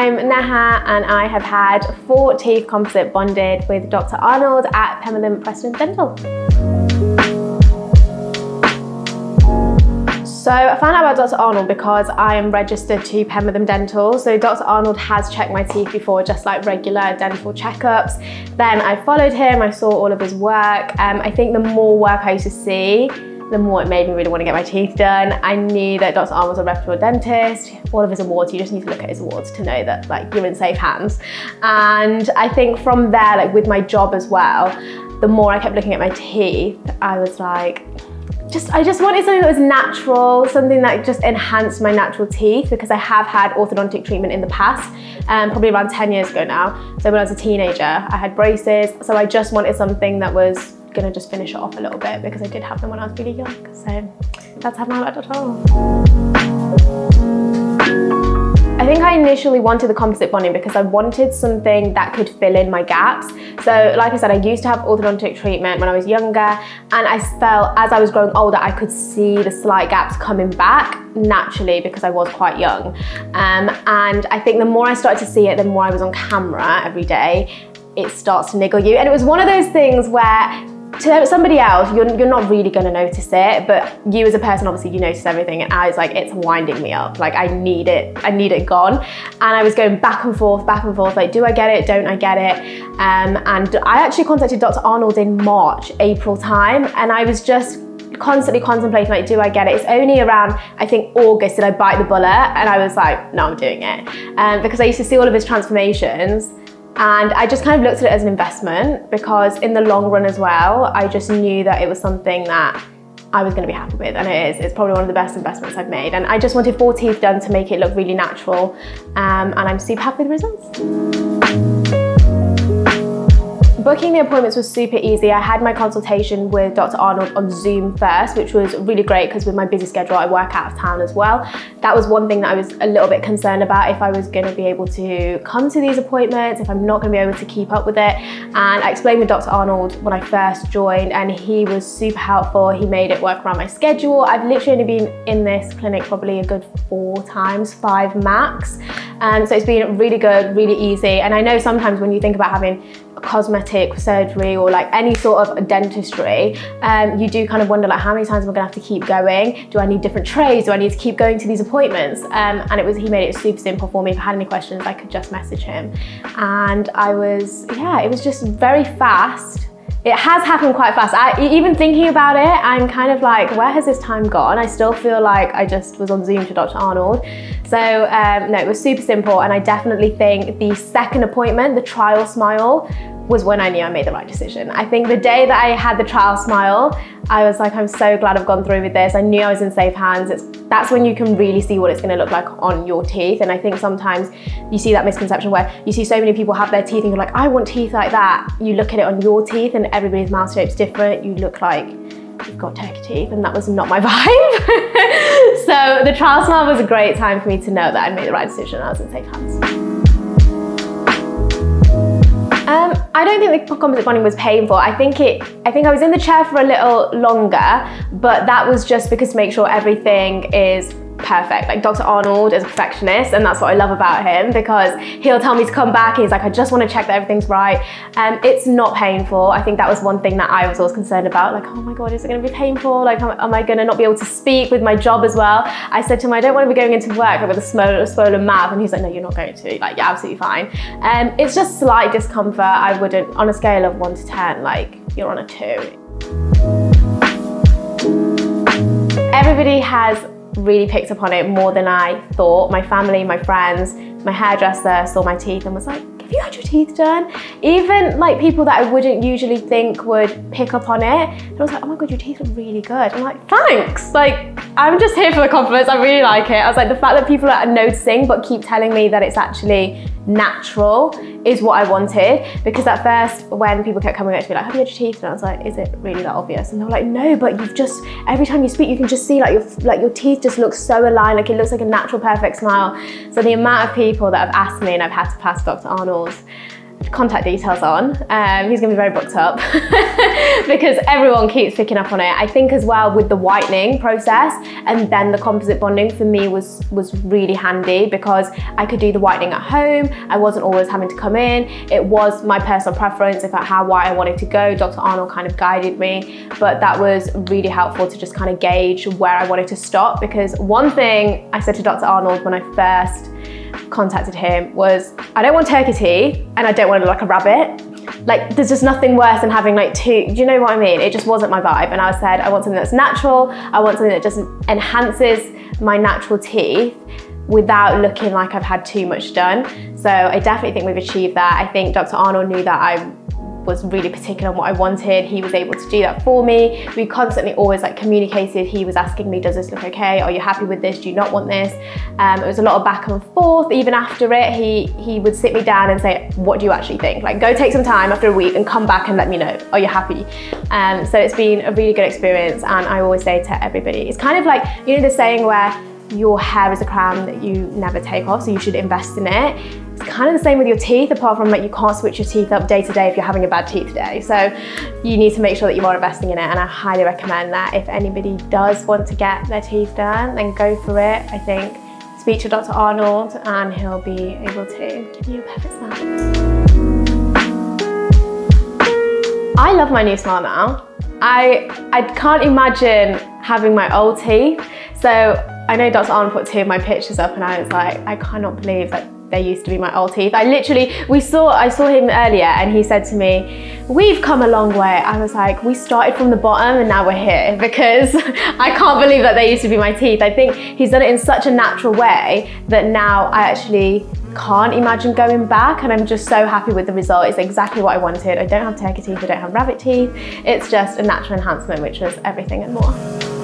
I'm Neha and I have had 4 teeth composite bonded with Dr. Arnold at Pemberley Preston Dental. So I found out about Dr. Arnold because I am registered to Pemberley Dental. So Dr. Arnold has checked my teeth before, just like regular dental checkups. Then I followed him, I saw all of his work. I think the more work I used to see, the more it made me really want to get my teeth done. I knew that Dr. Arnold was a reputable dentist. All of his awards, you just need to look at his awards to know that like you're in safe hands. And I think from there, like with my job as well, the more I kept looking at my teeth, I was like, I just wanted something that was natural, something that just enhanced my natural teeth, because I have had orthodontic treatment in the past, probably around 10 years ago now. So when I was a teenager, I had braces. So I just wanted something that was gonna just finish it off a little bit, because I did have them when I was really young. So that's how I found out Dr. Arnold. I think I initially wanted the composite bonding because I wanted something that could fill in my gaps. So like I said, I used to have orthodontic treatment when I was younger, and I felt as I was growing older, I could see the slight gaps coming back naturally because I was quite young. And I think the more I started to see it, the more I was on camera every day, it starts to niggle you. And it was one of those things where to somebody else, you're not really going to notice it, but you as a person, obviously you notice everything, and I was like, it's winding me up, like I need it gone. And I was going back and forth, like, do I get it, don't I get it? And I actually contacted Dr. Arnold in March, April time, and I was just constantly contemplating, like, do I get it? It's only around, I think, August did I bite the bullet, and I was like, no, I'm doing it. Because I used to see all of his transformations, and I just kind of looked at it as an investment, because in the long run as well, I just knew that it was something that I was going to be happy with, and it is. It's probably one of the best investments I've made. And I just wanted 4 teeth done to make it look really natural, and I'm super happy with the results. Booking the appointments was super easy. I had my consultation with Dr. Arnold on Zoom first, which was really great because with my busy schedule, I work out of town as well. That was one thing that I was a little bit concerned about, if I was going to be able to come to these appointments, if I'm not going to be able to keep up with it. And I explained with Dr. Arnold when I first joined, and he was super helpful. He made it work around my schedule. I've literally only been in this clinic probably a good 4 times, 5 max. So it's been really good, really easy. And I know sometimes when you think about having cosmetic surgery or like any sort of dentistry, you do kind of wonder, like, how many times am I gonna have to keep going? Do I need different trays? Do I need to keep going to these appointments? And he made it super simple for me. If I had any questions, I could just message him. And it was just very fast. It has happened quite fast. Even thinking about it, I'm kind of like, where has this time gone? I still feel like I just was on Zoom to Dr. Arnold. So no, it was super simple. And I definitely think the second appointment, the trial smile, was when I knew I made the right decision. I think the day that I had the trial smile, I was like, I'm so glad I've gone through with this. I knew I was in safe hands. That's when you can really see what it's gonna look like on your teeth. And I think sometimes you see that misconception where you see so many people have their teeth and you're like, I want teeth like that. You look at it on your teeth and everybody's mouth shape's different. You look like you've got turkey teeth, and that was not my vibe. So the trial smile was a great time for me to know that I'd made the right decision and I was in safe hands. I don't think the composite bonding was painful. I think I was in the chair for a little longer, but that was just because to make sure everything is perfect. Like, Dr. Arnold is a perfectionist, and that's what I love about him, because he'll tell me to come back and he's like, I just want to check that everything's right. It's not painful. I think that was one thing that I was always concerned about, like, oh my God, is it going to be painful? Like, am I going to not be able to speak with my job as well? I said to him, I don't want to be going into work with a swollen mouth, and he's like, no, you're not going to. Like, you're absolutely fine. It's just slight discomfort. I wouldn't, on a scale of 1 to 10, like, you're on a 2. Everybody has really picked up on it more than I thought. My family, my friends, my hairdresser saw my teeth and was like, have you had your teeth done? Even like people that I wouldn't usually think would pick up on it. And I was like, oh my God, your teeth look really good. I'm like, thanks. Like, I'm just here for the compliments. I really like it. I was like, the fact that people are noticing but keep telling me that it's actually natural is what I wanted. Because at first, when people kept coming up to me like, have you had your teeth? And I was like, is it really that obvious? And they were like, no, but you've just, every time you speak, you can just see like your teeth just look so aligned. Like, it looks like a natural, perfect smile. So the amount of people that have asked me, and I've had to pass Dr. Arnold's, contact details on. He's gonna be very booked up because everyone keeps picking up on it. I think as well with the whitening process and then the composite bonding for me was really handy because I could do the whitening at home. I wasn't always having to come in. It was my personal preference about how white I wanted to go. Dr. Arnold kind of guided me, but that was really helpful to just kind of gauge where I wanted to stop, because one thing I said to Dr. Arnold when I first contacted him was, I don't want turkey teeth and I don't want to look like a rabbit. Like, there's just nothing worse than having like two, do you know what I mean? It just wasn't my vibe. And I said, I want something that's natural. I want something that just enhances my natural teeth without looking like I've had too much done. So I definitely think we've achieved that. I think Dr. Arnold knew that I was really particular on what I wanted. He was able to do that for me. We constantly always like communicated. He was asking me, does this look okay? Are you happy with this? Do you not want this? It was a lot of back and forth. Even after it, he would sit me down and say, what do you actually think? Like, go take some time after a week and come back and let me know. Are you happy? So it's been a really good experience. And I always say to everybody, it's kind of like, you know, the saying where your hair is a crown that you never take off, so you should invest in it. It's kind of the same with your teeth, apart from like you can't switch your teeth up day to day if you're having a bad teeth day. So you need to make sure that you are investing in it, and I highly recommend that. If anybody does want to get their teeth done, then go for it. I think speak to Dr. Arnold and he'll be able to give you a perfect smile. I love my new smile now. I can't imagine having my old teeth. So I know Dr. Arnold put 2 of my pictures up and I was like, I cannot believe that they used to be my old teeth. I saw him earlier and he said to me, we've come a long way. I was like, we started from the bottom and now we're here, because I can't believe that they used to be my teeth. I think he's done it in such a natural way that now I actually can't imagine going back, and I'm just so happy with the result. It's exactly what I wanted. I don't have turkey teeth, I don't have rabbit teeth. It's just a natural enhancement, which was everything and more.